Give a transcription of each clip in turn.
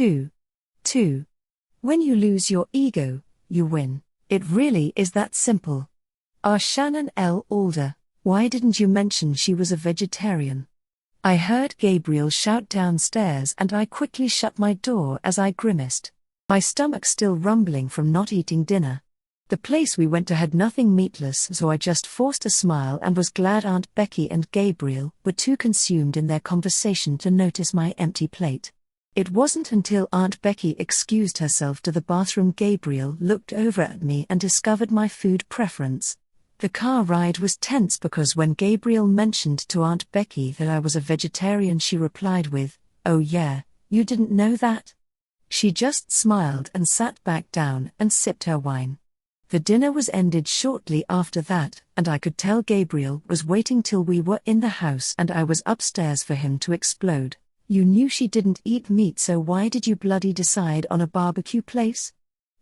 2. 2. When you lose your ego, you win. It really is that simple. R. Shannon L. Alder, why didn't you mention she was a vegetarian? I heard Gabriel shout downstairs and I quickly shut my door as I grimaced. My stomach still rumbling from not eating dinner. The place we went to had nothing meatless, so I just forced a smile and was glad Aunt Becky and Gabriel were too consumed in their conversation to notice my empty plate. It wasn't until Aunt Becky excused herself to the bathroom Gabriel looked over at me and discovered my food preference. The car ride was tense because when Gabriel mentioned to Aunt Becky that I was a vegetarian, she replied with, "Oh yeah, you didn't know that?" She just smiled and sat back down and sipped her wine. The dinner was ended shortly after that, and I could tell Gabriel was waiting till we were in the house and I was upstairs for him to explode. "You knew she didn't eat meat, so why did you bloody decide on a barbecue place?"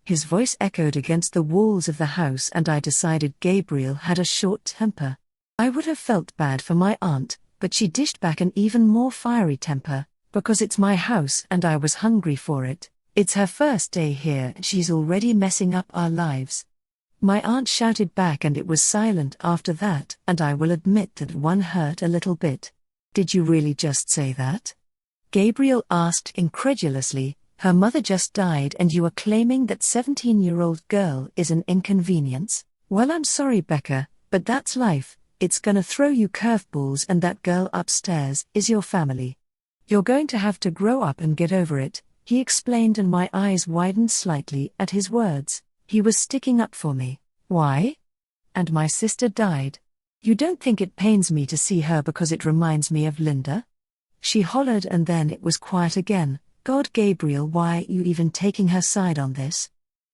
His voice echoed against the walls of the house and I decided Gabriel had a short temper. I would have felt bad for my aunt, but she dished back an even more fiery temper, because it's my house and I was hungry for it. It's her first day here and she's already messing up our lives. My aunt shouted back and it was silent after that, and I will admit that one hurt a little bit. "Did you really just say that?" Gabriel asked incredulously. "Her mother just died and you are claiming that 17-year-old girl is an inconvenience?" "Well, I'm sorry, Becca, but that's life. It's gonna throw you curveballs, and that girl upstairs is your family. You're going to have to grow up and get over it," he explained, and my eyes widened slightly at his words. He was sticking up for me. "Why?" "And my sister died. You don't think it pains me to see her because it reminds me of Linda?" She hollered, and then it was quiet again. "God, Gabriel, why are you even taking her side on this?"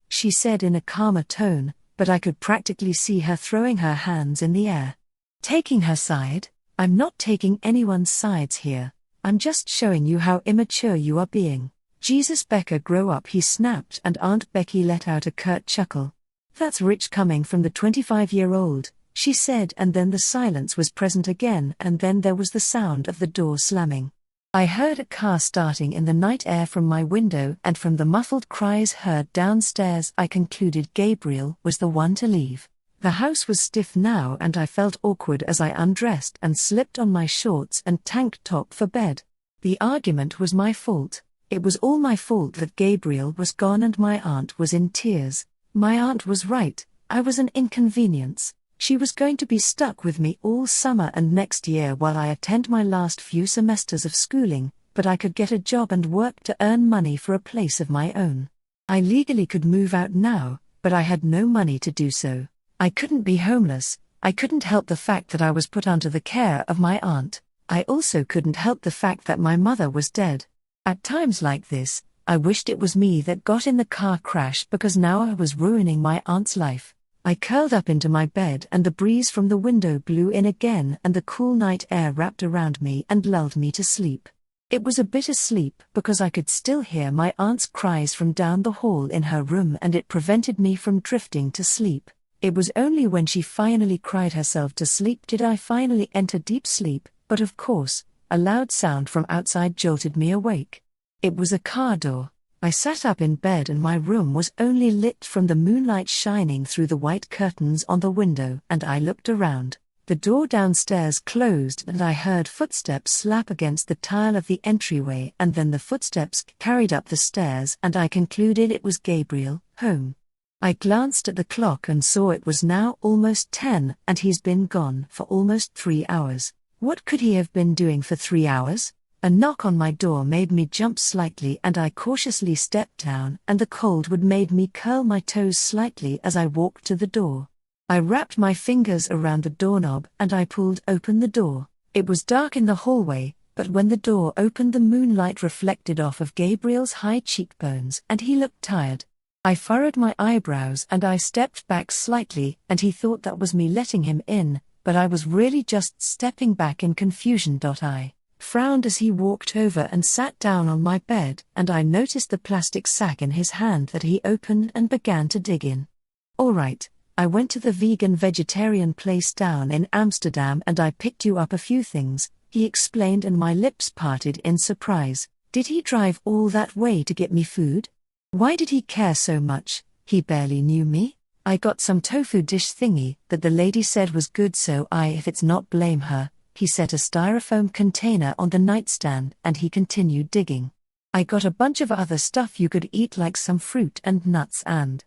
she said in a calmer tone, but I could practically see her throwing her hands in the air. "Taking her side? I'm not taking anyone's sides here. I'm just showing you how immature you are being. Jesus, Becca, grow up," he snapped, and Aunt Becky let out a curt chuckle. "That's rich coming from the 25-year-old, she said, and then the silence was present again, and then there was the sound of the door slamming. I heard a car starting in the night air from my window, and from the muffled cries heard downstairs I concluded Gabriel was the one to leave. The house was stiff now and I felt awkward as I undressed and slipped on my shorts and tank top for bed. The argument was my fault. It was all my fault that Gabriel was gone and my aunt was in tears. My aunt was right, I was an inconvenience. She was going to be stuck with me all summer and next year while I attend my last few semesters of schooling, but I could get a job and work to earn money for a place of my own. I legally could move out now, but I had no money to do so. I couldn't be homeless. I couldn't help the fact that I was put under the care of my aunt. I also couldn't help the fact that my mother was dead. At times like this, I wished it was me that got in the car crash because now I was ruining my aunt's life. I curled up into my bed and the breeze from the window blew in again and the cool night air wrapped around me and lulled me to sleep. It was a bitter sleep because I could still hear my aunt's cries from down the hall in her room and it prevented me from drifting to sleep. It was only when she finally cried herself to sleep did I finally enter deep sleep, but of course, a loud sound from outside jolted me awake. It was a car door. I sat up in bed and my room was only lit from the moonlight shining through the white curtains on the window, and I looked around. The door downstairs closed and I heard footsteps slap against the tile of the entryway, and then the footsteps carried up the stairs and I concluded it was Gabriel, home. I glanced at the clock and saw it was now almost 10 and he's been gone for almost 3 hours. What could he have been doing for 3 hours? A knock on my door made me jump slightly and I cautiously stepped down, and the cold wood made me curl my toes slightly as I walked to the door. I wrapped my fingers around the doorknob and I pulled open the door. It was dark in the hallway, but when the door opened the moonlight reflected off of Gabriel's high cheekbones and he looked tired. I furrowed my eyebrows and I stepped back slightly, and he thought that was me letting him in, but I was really just stepping back in confusion. I frowned as he walked over and sat down on my bed, and I noticed the plastic sack in his hand that he opened and began to dig in. "All right, I went to the vegan-vegetarian place down in Amsterdam and I picked you up a few things," he explained, and my lips parted in surprise. Did he drive all that way to get me food? Why did he care so much? He barely knew me. I got some tofu dish thingy that the lady said was good, so if it's not, blame her. He set a styrofoam container on the nightstand and he continued digging. I got a bunch of other stuff you could eat, like some fruit and nuts and...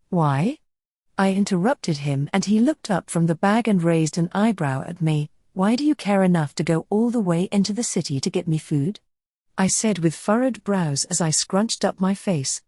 Why? I interrupted him and he looked up from the bag and raised an eyebrow at me. Why do you care enough to go all the way into the city to get me food? I said with furrowed brows as I scrunched up my face.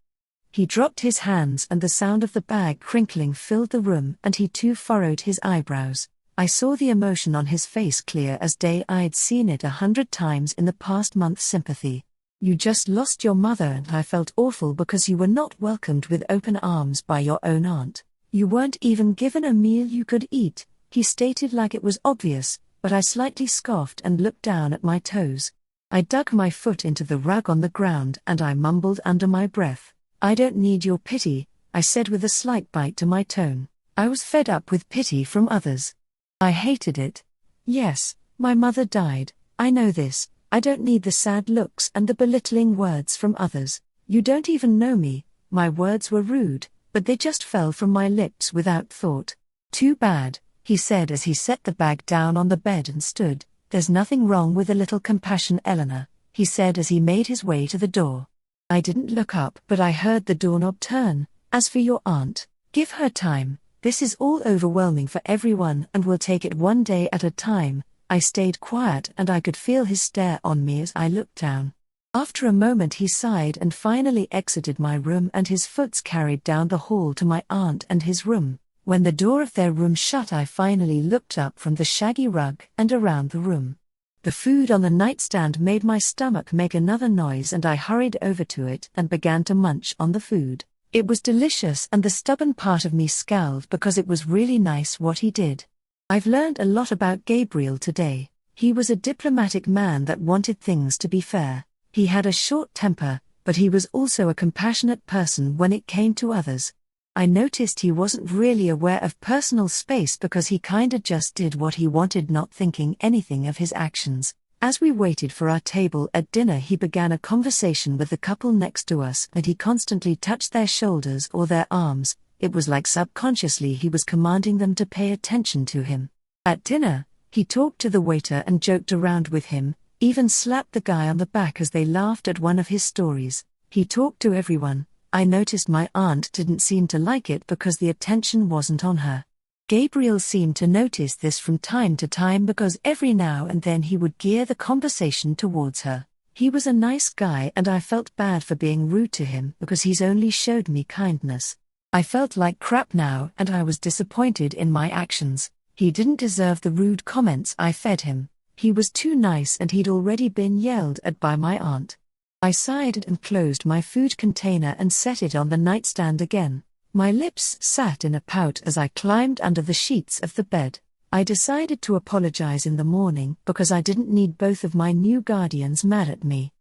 He dropped his hands and the sound of the bag crinkling filled the room and he too furrowed his eyebrows. I saw the emotion on his face clear as day. I'd seen it 100 times in the past month. Sympathy. You just lost your mother and I felt awful because you were not welcomed with open arms by your own aunt. You weren't even given a meal you could eat, he stated like it was obvious, but I slightly scoffed and looked down at my toes. I dug my foot into the rug on the ground and I mumbled under my breath. I don't need your pity, I said with a slight bite to my tone. I was fed up with pity from others. I hated it. Yes, my mother died, I know this. I don't need the sad looks and the belittling words from others. You don't even know me. My words were rude, but they just fell from my lips without thought. Too bad, he said as he set the bag down on the bed and stood. There's nothing wrong with a little compassion, Eleanor, he said as he made his way to the door. I didn't look up, but I heard the doorknob turn. As for your aunt, give her time. This is all overwhelming for everyone and we'll take it one day at a time. I stayed quiet and I could feel his stare on me as I looked down. After a moment he sighed and finally exited my room and his footsteps carried down the hall to my aunt and his room. When the door of their room shut, I finally looked up from the shaggy rug and around the room. The food on the nightstand made my stomach make another noise and I hurried over to it and began to munch on the food. It was delicious and the stubborn part of me scowled because it was really nice what he did. I've learned a lot about Gabriel today. He was a diplomatic man that wanted things to be fair. He had a short temper, but he was also a compassionate person when it came to others. I noticed he wasn't really aware of personal space because he kinda just did what he wanted, not thinking anything of his actions. As we waited for our table at dinner, he began a conversation with the couple next to us and he constantly touched their shoulders or their arms. It was like subconsciously he was commanding them to pay attention to him. At dinner, he talked to the waiter and joked around with him, even slapped the guy on the back as they laughed at one of his stories. He talked to everyone. I noticed my aunt didn't seem to like it because the attention wasn't on her. Gabriel seemed to notice this from time to time because every now and then he would gear the conversation towards her. He was a nice guy and I felt bad for being rude to him because he's only showed me kindness. I felt like crap now and I was disappointed in my actions. He didn't deserve the rude comments I fed him. He was too nice and he'd already been yelled at by my aunt. I sighed and closed my food container and set it on the nightstand again. My lips sat in a pout as I climbed under the sheets of the bed. I decided to apologize in the morning because I didn't need both of my new guardians mad at me.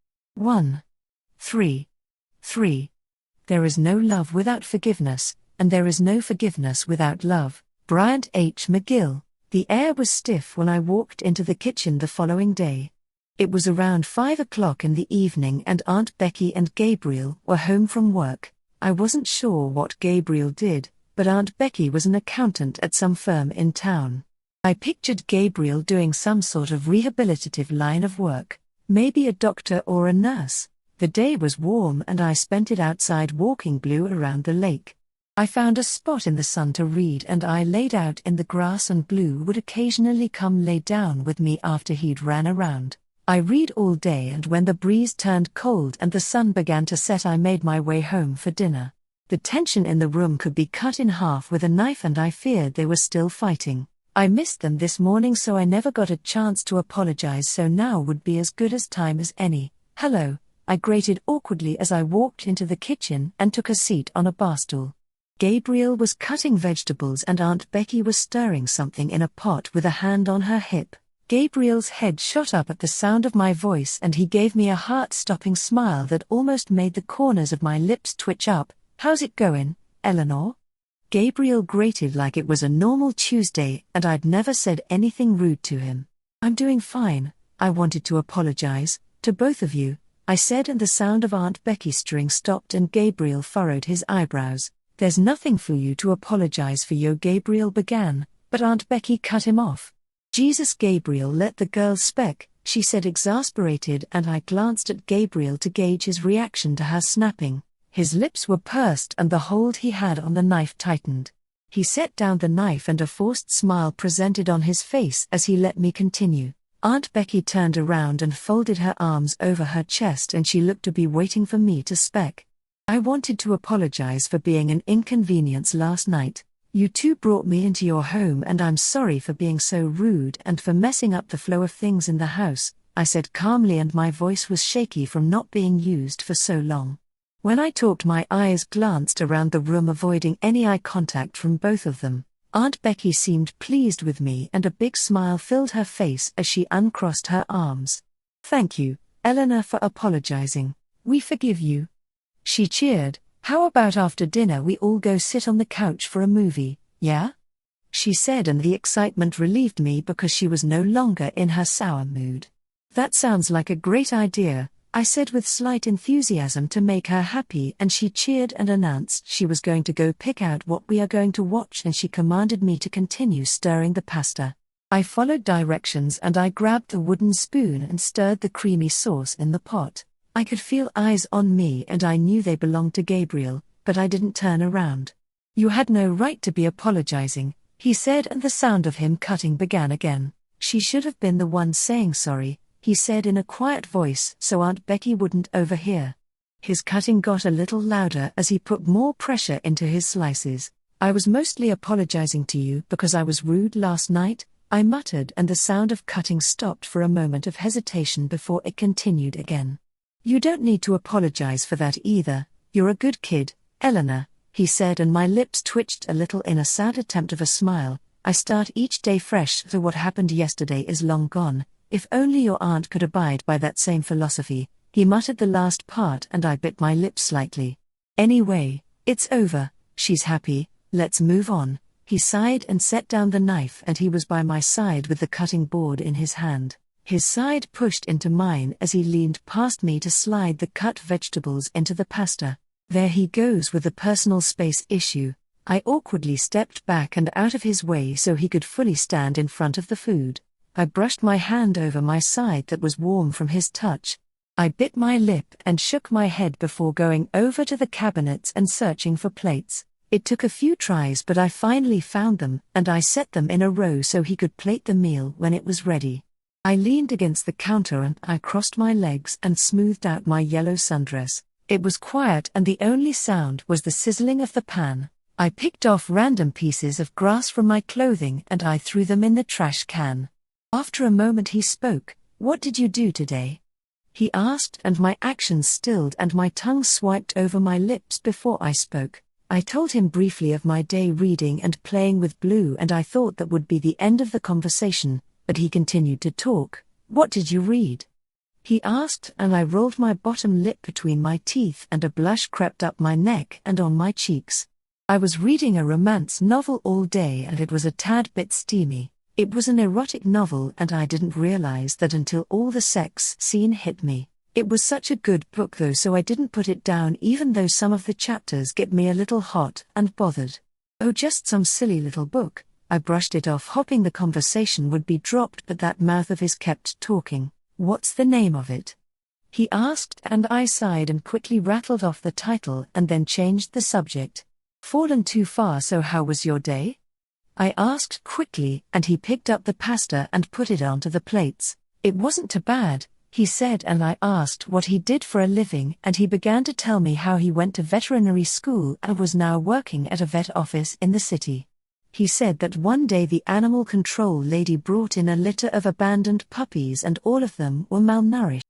3. There is no love without forgiveness, and there is no forgiveness without love. Bryant H. McGill. The air was stiff when I walked into the kitchen the following day. It was around 5 o'clock in the evening and Aunt Becky and Gabriel were home from work. I wasn't sure what Gabriel did, but Aunt Becky was an accountant at some firm in town. I pictured Gabriel doing some sort of rehabilitative line of work, maybe a doctor or a nurse. The day was warm and I spent it outside walking Blue around the lake. I found a spot in the sun to read and I laid out in the grass and Blue would occasionally come lay down with me after he'd ran around. I read all day and when the breeze turned cold and the sun began to set I made my way home for dinner. The tension in the room could be cut in half with a knife and I feared they were still fighting. I missed them this morning so I never got a chance to apologize, so now would be as good as time as any. Hello, I grated awkwardly as I walked into the kitchen and took a seat on a bar stool. Gabriel was cutting vegetables and Aunt Becky was stirring something in a pot with a hand on her hip. Gabriel's head shot up at the sound of my voice and he gave me a heart-stopping smile that almost made the corners of my lips twitch up. How's it going, Eleanor? Gabriel grated like it was a normal Tuesday and I'd never said anything rude to him. I'm doing fine. I wanted to apologize, to both of you. I said, and the sound of Aunt Becky's string stopped and Gabriel furrowed his eyebrows. There's nothing for you to apologize for, Gabriel began, but Aunt Becky cut him off. Jesus, Gabriel, let the girl speak, she said, exasperated, and I glanced at Gabriel to gauge his reaction to her snapping. His lips were pursed and the hold he had on the knife tightened. He set down the knife and a forced smile presented on his face as he let me continue. Aunt Becky turned around and folded her arms over her chest, and she looked to be waiting for me to speak. I wanted to apologize for being an inconvenience last night. You two brought me into your home and I'm sorry for being so rude and for messing up the flow of things in the house, I said calmly, and my voice was shaky from not being used for so long. When I talked, my eyes glanced around the room, avoiding any eye contact from both of them. Aunt Becky seemed pleased with me and a big smile filled her face as she uncrossed her arms. Thank you, Eleanor, for apologizing. We forgive you. She cheered. How about after dinner we all go sit on the couch for a movie, yeah? She said, and the excitement relieved me because she was no longer in her sour mood. That sounds like a great idea, I said with slight enthusiasm to make her happy, and she cheered and announced she was going to go pick out what we are going to watch, and she commanded me to continue stirring the pasta. I followed directions and I grabbed the wooden spoon and stirred the creamy sauce in the pot. I could feel eyes on me and I knew they belonged to Gabriel, but I didn't turn around. You had no right to be apologizing, he said, and the sound of him cutting began again. She should have been the one saying sorry, he said in a quiet voice so Aunt Becky wouldn't overhear. His cutting got a little louder as he put more pressure into his slices. I was mostly apologizing to you because I was rude last night, I muttered, and the sound of cutting stopped for a moment of hesitation before it continued again. You don't need to apologize for that either, you're a good kid, Eleanor, he said, and my lips twitched a little in a sad attempt of a smile. I start each day fresh, so what happened yesterday is long gone. If only your aunt could abide by that same philosophy. He muttered the last part and I bit my lip slightly. Anyway, it's over, she's happy, let's move on. He sighed and set down the knife, and he was by my side with the cutting board in his hand. His side pushed into mine as he leaned past me to slide the cut vegetables into the pasta. There he goes with the personal space issue. I awkwardly stepped back and out of his way so he could fully stand in front of the food. I brushed my hand over my side that was warm from his touch. I bit my lip and shook my head before going over to the cabinets and searching for plates. It took a few tries, but I finally found them, and I set them in a row so he could plate the meal when it was ready. I leaned against the counter and I crossed my legs and smoothed out my yellow sundress. It was quiet and the only sound was the sizzling of the pan. I picked off random pieces of grass from my clothing and I threw them in the trash can. After a moment he spoke. What did you do today? He asked, and my actions stilled and my tongue swiped over my lips before I spoke. I told him briefly of my day reading and playing with Blue, and I thought that would be the end of the conversation, but he continued to talk. What did you read? He asked, and I rolled my bottom lip between my teeth and a blush crept up my neck and on my cheeks. I was reading a romance novel all day and it was a tad bit steamy. It was an erotic novel and I didn't realize that until all the sex scene hit me. It was such a good book though, so I didn't put it down even though some of the chapters get me a little hot and bothered. Oh, just some silly little book. I brushed it off, hoping the conversation would be dropped, but that mouth of his kept talking. What's the name of it? He asked, and I sighed and quickly rattled off the title and then changed the subject. Fallen too far. So how was your day? I asked quickly, and he picked up the pasta and put it onto the plates. It wasn't too bad, he said, and I asked what he did for a living, and he began to tell me how he went to veterinary school and was now working at a vet office in the city. He said that one day the animal control lady brought in a litter of abandoned puppies and all of them were malnourished.